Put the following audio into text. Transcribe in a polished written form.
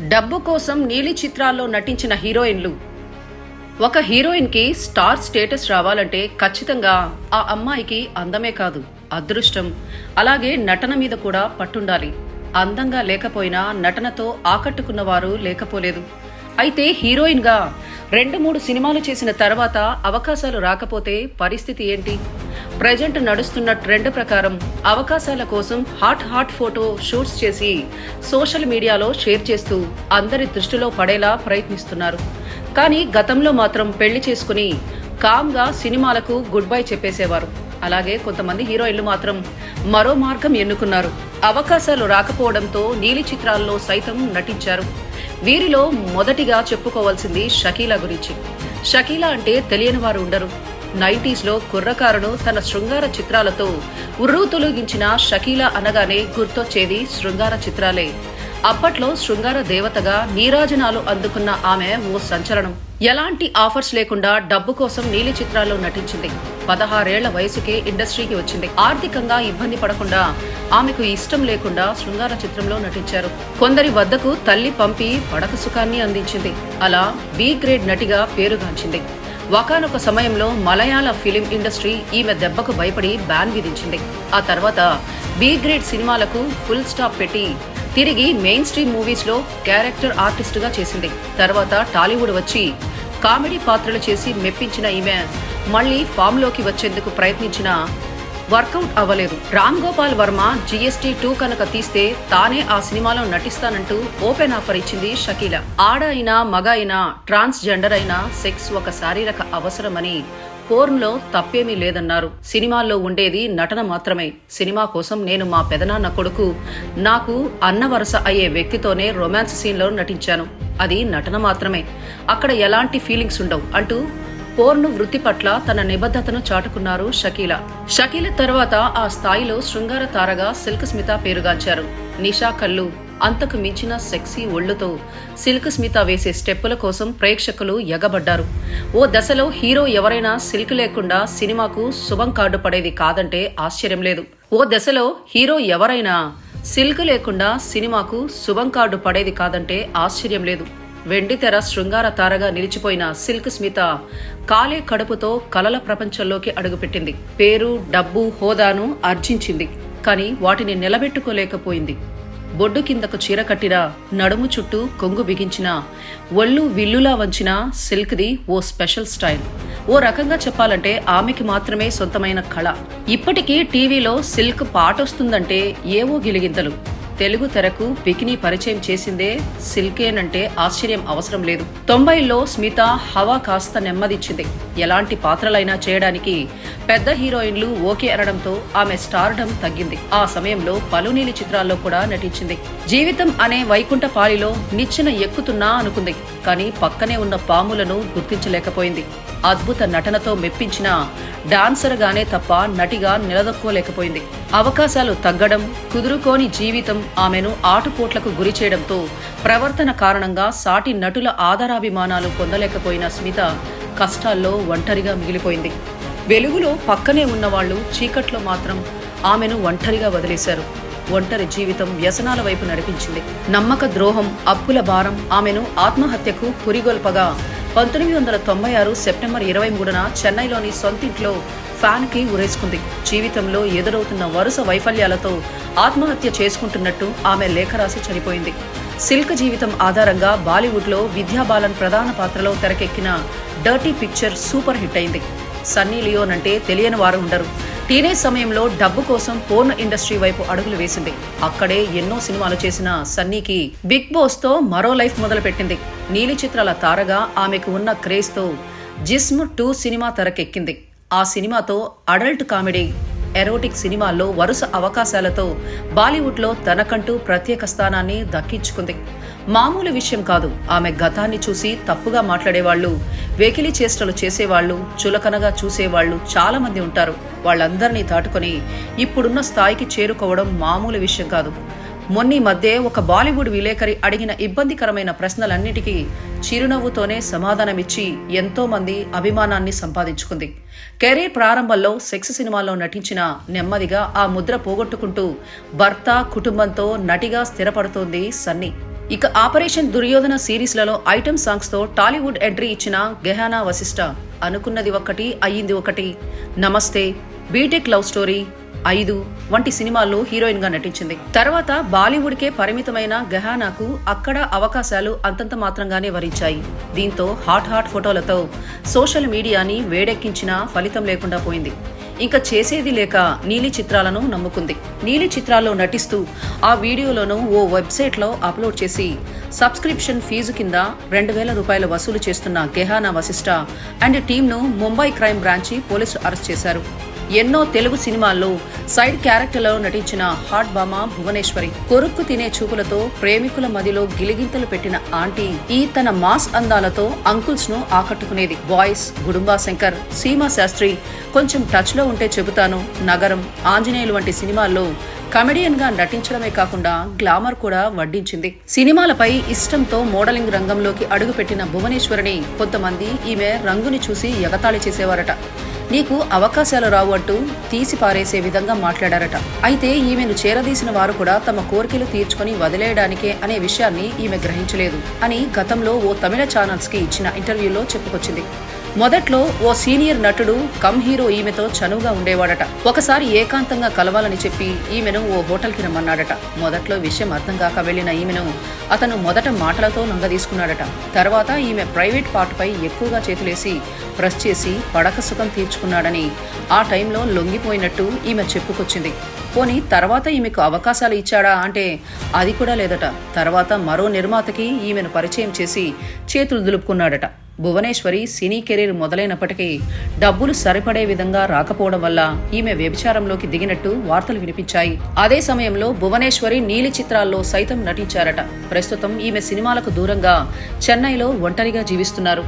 డబ్బు కోసం నీలి చిత్రాల్లో నటించిన హీరోయిన్లు. ఒక హీరోయిన్కి స్టార్ స్టేటస్ రావాలంటే ఖచ్చితంగా ఆ అమ్మాయికి అందమే కాదు, అదృష్టం, అలాగే నటన మీద కూడా పట్టుండాలి. అందంగా లేకపోయినా నటనతో ఆకట్టుకున్నవారు లేకపోలేదు. అయితే హీరోయిన్గా 2-3 సినిమాలు చేసిన తర్వాత అవకాశాలు రాకపోతే పరిస్థితి ఏంటి? ప్రజెంట్ నడుస్తున్న ట్రెండ్ ప్రకారం అవకాశాల కోసం హాట్ ఫోటో షూట్స్ చేసి సోషల్ మీడియాలో షేర్ చేస్తూ అందరి దృష్టిలో పడేలా ప్రయత్నిస్తున్నారు. కానీ గతంలో మాత్రం పెళ్లి చేసుకుని కామ్గా సినిమాలకు గుడ్ బై చెప్పేసేవారు. అలాగే కొంతమంది హీరోయిన్లు మాత్రం మరో మార్గం ఎన్నుకున్నారు. అవకాశాలు రాకపోవడంతో నీలి చిత్రాల్లో సైతం నటించారు. వీరిలో మొదటిగా చెప్పుకోవాల్సింది షకీలా గురించి. షకీలా అంటే తెలియని వారు ఉండరు. 90s కుర్రకారును తన శృంగార చిత్రాలతో ఉర్రూతొలగించిన షకీలా అనగానే గుర్తొచ్చేది శృంగార చిత్రాలే. అప్పట్లో శృంగార దేవతగా నీరాజనాలు అందుకున్న ఆమె ఓ సంచలనం. ఎలాంటి ఆఫర్స్ లేకుండా డబ్బు కోసం నీలి చిత్రాల్లో నటించింది. 16 ఏళ్ల వయసుకే ఇండస్ట్రీకి వచ్చింది. ఆర్థికంగా ఇబ్బంది పడకుండా ఆమెకు ఇష్టం లేకుండా శృంగార చిత్రంలో నటించారు. కొందరి వద్దకు తల్లి పంపి పడక సుఖాన్ని అందించింది. అలా బి గ్రేడ్ నటిగా పేరుగాంచింది. ఒకానొక సమయంలో మలయాళ ఫిలిం ఇండస్ట్రీ ఈమె దెబ్బకు భయపడి బ్యాన్ విధించింది. ఆ తర్వాత బి గ్రేడ్ సినిమాలకు ఫుల్ స్టాప్ పెట్టి తిరిగి మెయిన్ స్ట్రీమ్ మూవీస్ లో క్యారెక్టర్ ఆర్టిస్ట్ గా చేసింది. తర్వాత టాలీవుడ్ వచ్చి కామెడీ పాత్రలు చేసి మెప్పించిన ఈమె మళ్లీ ఫామ్ లోకి వచ్చేందుకు ప్రయత్నించినా వర్కౌట్ అవ్వలేదు. రామ్ గోపాల్ వర్మ GST 2 కనుక తీస్తే తానే ఆ సినిమాలో నటిస్తానంటూ ఓపెన్ ఆఫర్ ఇచ్చింది షకీలా. ఆడ అయినా మగ అయినా ట్రాన్స్జెండర్ అయినా సెక్స్ ఒక శారీరక అవసరమని, పోర్న్లో తప్పేమీ లేదన్నారు. సినిమాల్లో ఉండేది నటన మాత్రమే. సినిమా కోసం నేను మా పెదనాన్న కొడుకు నాకు అన్న వరస అయ్యే వ్యక్తితోనే రొమాన్స్ సీన్లో నటించాను. అది నటన మాత్రమే, అక్కడ ఎలాంటి ఫీలింగ్స్ ఉండవు అంటూ పోర్ను వృత్తి పట్ల తన నిబద్ధతను చాటుకున్నారు షకీలా. షకీలా తర్వాత ఆ స్థాయిలో శృంగార తారగా సిల్క్ స్మిత పేరుగాంచారు. నిషా కళ్ళు, అంతకు మించిన సెక్సీ ఒళ్లుతో సిల్క్ స్మిత వేసే స్టెప్పుల కోసం ప్రేక్షకులు ఎగబడ్డారు. ఓ దశలో హీరో ఎవరైనా సిల్క్ లేకుండా సినిమాకు శుభం కార్డు పడేది కాదంటే ఆశ్చర్యం లేదు. వెండితెర శృంగార తారగా నిలిచిపోయిన సిల్క్ స్మిత కాలే కడుపుతో కలల ప్రపంచంలోకి అడుగుపెట్టింది. పేరు, డబ్బు, హోదాను ఆర్జించింది. కానీ వాటిని నిలబెట్టుకోలేకపోయింది. బొడ్డు కిందకు చీర కట్టిన, నడుము చుట్టూ కొంగు బిగించిన, ఒళ్ళు విల్లులా వంచిన సిల్క్ది ఓ స్పెషల్ స్టైల్. ఓ రకంగా చెప్పాలంటే ఆమెకి మాత్రమే సొంతమైన కళ. ఇప్పటికీ టీవీలో సిల్క్ పాటొస్తుందంటే ఏవో గిలిగింతలు. తెలుగు తెరకు బికినీ పరిచయం చేసిందే సిల్కేనంటే ఆశ్చర్యం అవసరం లేదు. 90లో స్మిత హవా కాస్త నెమ్మదిచ్చింది. ఎలాంటి పాత్రలైనా చేయడానికి పెద్ద హీరోయిన్లు ఓకే అనడంతో ఆమె స్టార్డమ్ తగ్గింది. ఆ సమయంలో పలు నీలి చిత్రాల్లో కూడా నటించింది. జీవితం అనే వైకుంఠ పాలిలో నిచ్చెన ఎక్కుతున్నా అనుకుంది. కానీ పక్కనే ఉన్న పాములను గుర్తించలేకపోయింది. అద్భుత నటనతో మెప్పించిన డాన్సర్ గానే తప్ప నటిగా నిలదొక్కోలేకపోయింది. అవకాశాలు తగ్గడం, కుదురుకోని జీవితం ఆమెను ఆటుపోట్లకు గురి చేయడంతో ప్రవర్తన కారణంగా సాటి నటుల ఆదరాభిమానాలు పొందలేకపోయిన స్మిత కష్టాల్లో ఒంటరిగా మిగిలిపోయింది. వెలుగులో పక్కనే ఉన్నవాళ్లు చీకట్లో మాత్రం ఆమెను ఒంటరిగా వదిలేశారు. ఒంటరి జీవితం వ్యసనాల వైపు నడిపించింది. నమ్మక ద్రోహం, అప్పుల భారం ఆమెను ఆత్మహత్యకు పురిగొల్పగా 1996 సెప్టెంబర్ 23న చెన్నైలోని సొంతింట్లో ఫ్యాన్ కి ఉరేసుకుంది. జీవితంలో ఎదురవుతున్న వరుస వైఫల్యాలతో ఆత్మహత్య చేసుకుంటున్నట్టు ఆమె లేఖ రాసి చనిపోయింది. సిల్క్ జీవితం ఆధారంగా బాలీవుడ్లో విద్యా బాలన్ ప్రధాన పాత్రలో తెరకెక్కిన డర్టీ పిక్చర్ సూపర్ హిట్ అయింది. సన్నీ లియోన్ అంటే తెలియని వారు ఉండరు. టీనేజ్ సమయంలో డబ్బు కోసం పోర్న్ ఇండస్ట్రీ వైపు అడుగులు వేసింది. అక్కడే ఎన్నో సినిమాలు చేసిన సన్నీకి బిగ్ బాస్ తో మరో లైఫ్ మొదలుపెట్టింది. నీలి చిత్రాల తారగా ఆమెకు ఉన్న క్రేజ్ తో జిస్మ్ 2 సినిమా తెరకెక్కింది. ఆ సినిమాతో అడల్ట్ కామెడీ, ఎరోటిక్ సినిమాల్లో వరుస అవకాశాలతో బాలీవుడ్లో తనకంటూ ప్రత్యేక స్థానాన్ని దక్కించుకుంది. మామూలు విషయం కాదు. ఆమె గతాన్ని చూసి తప్పుగా మాట్లాడేవాళ్లు, వెకిలి చేష్టలు చేసేవాళ్లు, చులకనగా చూసేవాళ్లు చాలా మంది ఉంటారు. వాళ్ళందరినీ దాటుకొని ఇప్పుడున్న స్థాయికి చేరుకోవడం మామూలు విషయం కాదు. మొన్నీ మధ్య ఒక బాలీవుడ్ విలేకరి అడిగిన ఇబ్బందికరమైన ప్రశ్నలన్నిటికీ చిరునవ్వుతోనే సమాధానమిచ్చి ఎంతో మంది అభిమానాన్ని సంపాదించుకుంది. కెరీర్ ప్రారంభంలో సెక్స్ సినిమాల్లో నటించిన నెమ్మదిగా ఆ ముద్ర పోగొట్టుకుంటూ భర్త, కుటుంబంతో నటిగా స్థిరపడుతోంది సన్నీ. ఇక ఆపరేషన్ దుర్యోధన సిరీస్లలో ఐటమ్ సాంగ్స్ తో టాలీవుడ్ ఎంట్రీ ఇచ్చిన గెహానా వశిష్ఠ అనుకున్నది ఒకటి అయ్యింది ఒకటి, నమస్తే, బీటెక్ లవ్ స్టోరీ, 5 వంటి సినిమాల్లో హీరోయిన్ గా నటించింది. తర్వాత బాలీవుడ్ కే పరిమితమైన గెహానాకు అక్కడ అవకాశాలు అంతంత మాత్రంగానే వరించాయి. దీంతో హాట్ ఫోటోలతో సోషల్ మీడియాని వేడెక్కించినా ఫలితం లేకుండా పోయింది. ఇంకా చేసేది లేక నీలి చిత్రాలను నమ్ముకుంది. నీలి చిత్రాల్లో నటిస్తూ ఆ వీడియోలను ఓ వెబ్సైట్లో అప్లోడ్ చేసి సబ్స్క్రిప్షన్ ఫీజు కింద 2,000 రూపాయలు వసూలు చేస్తున్న గెహానా వశిష్ఠ అండ్ టీంను ముంబై క్రైమ్ బ్రాంచి పోలీసులు అరెస్ట్ చేశారు. ఎన్నో తెలుగు సినిమాల్లో సైడ్ క్యారెక్టర్లో నటించిన హాట్ బామ భువనేశ్వరి కొరుక్కు తినే చూపులతో ప్రేమికుల మదిలో గిలిగింతలు పెట్టిన ఆంటీ ఈ తన మాస్ అందాలతో అంకుల్స్ ను ఆకట్టుకునేది. బాయ్స్, గుడుంబా శంకర్, సీమా శాస్త్రి, కొంచెం టచ్ లో ఉంటే చెబుతాను, నగరం, ఆంజనేయులు వంటి సినిమాల్లో కమెడియన్ గా నటించడమే కాకుండా గ్లామర్ కూడా వడ్డించింది. సినిమాలపై ఇష్టంతో మోడలింగ్ రంగంలోకి అడుగుపెట్టిన భువనేశ్వరిని కొంతమంది ఈమె రంగుని చూసి ఎగతాళి చేసేవారట. నీకు అవకాశాలు రావు అంటూ తీసి పారేసే విధంగా మాట్లాడారట. అయితే ఈమెను చేరదీసిన వారు కూడా తమ కోరికలు తీర్చుకొని వదిలేయడానికే అనే విషయాన్ని ఈమె గ్రహించలేదు అని గతంలో ఓ తమిళ ఛానల్స్ కి ఇచ్చిన ఇంటర్వ్యూలో చెప్పుకొచ్చింది. మొదట్లో ఓ సీనియర్ నటుడు కమ్ హీరో ఈమెతో చనువుగా ఉండేవాడట. ఒకసారి ఏకాంతంగా కలవాలని చెప్పి ఈమెను ఓ హోటల్కి రమ్మన్నాడట. మొదట్లో విషయం అర్థం కాక వెళ్లిన ఈమెను అతను మొదట మాటలతో నొంగదీసుకున్నాడట. తర్వాత ఈమె ప్రైవేట్ పార్ట్పై ఎక్కువగా చేతులేసి ప్రెస్ చేసి పడక సుఖం తీర్చుకున్నాడని ఆ టైంలో లొంగిపోయినట్టు ఈమె చెప్పుకొచ్చింది. పోనీ తర్వాత ఈమెకు అవకాశాలు ఇచ్చాడా అంటే అది కూడా లేదట. తర్వాత మరో నిర్మాతకి ఈమెను పరిచయం చేసి చేతులు దులుపుకున్నాడట. భువనేశ్వరి సినీ కెరీర్ మొదలైనప్పటికీ డబ్బులు సరిపడే విధంగా రాకపోవడం వల్ల ఈమె వ్యభిచారంలోకి దిగినట్టు వార్తలు వినిపించాయి. అదే సమయంలో భువనేశ్వరి నీలి చిత్రాల్లో సైతం నటించారట. ప్రస్తుతం ఈమె సినిమాలకు దూరంగా చెన్నైలో ఒంటరిగా జీవిస్తున్నారు.